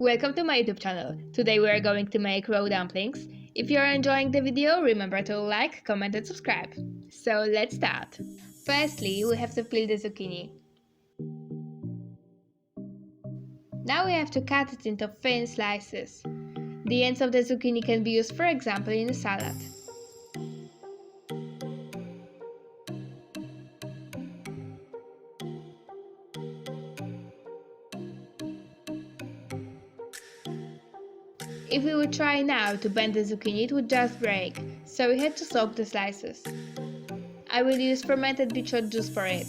Welcome to my YouTube channel. Today we are going to make raw dumplings. If you are enjoying the video, remember to like, comment and subscribe. So let's start. Firstly, we have to peel the zucchini. Now we have to cut it into thin slices. The ends of the zucchini can be used, for example, in a salad. If we would try now to bend the zucchini, it would just break, so we had to soak the slices. I will use fermented beetroot juice for it.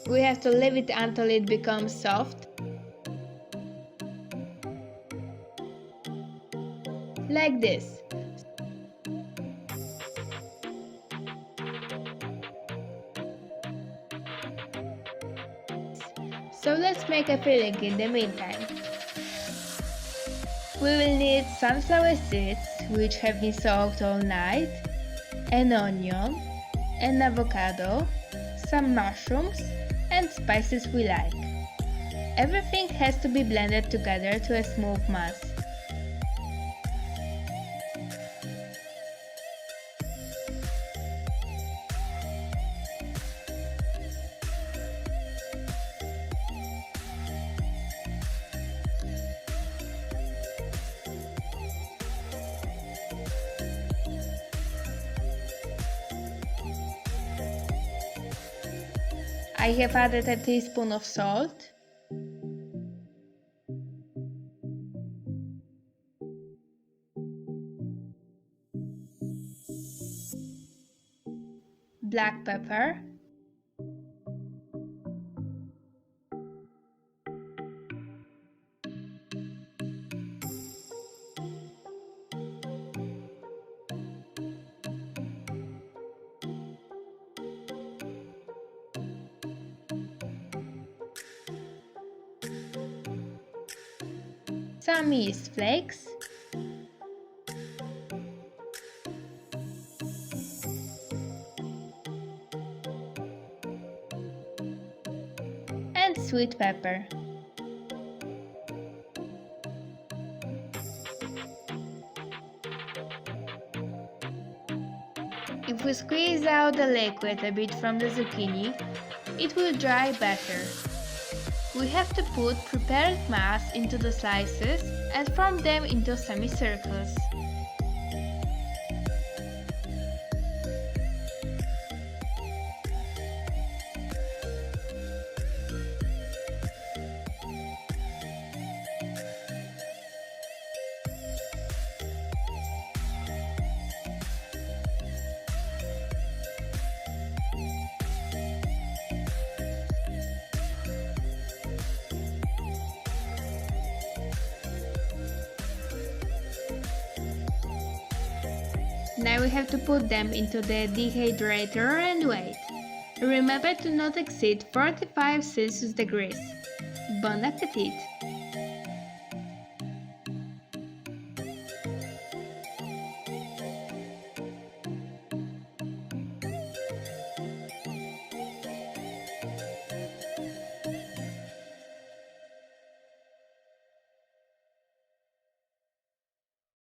We have to leave it until it becomes soft, like this. So let's make a filling in the meantime. We will need sunflower seeds, which have been soaked all night, an onion, an avocado, some mushrooms, and spices we like. Everything has to be blended together to a smooth mass. I have added a teaspoon of salt, black pepper, some yeast flakes, and sweet pepper. If we squeeze out the liquid a bit from the zucchini, it will dry better. We have to put prepared mass into the slices and form them into semicircles. Now we have to put them into the dehydrator and wait. Remember to not exceed 45 Celsius degrees. Bon appetit!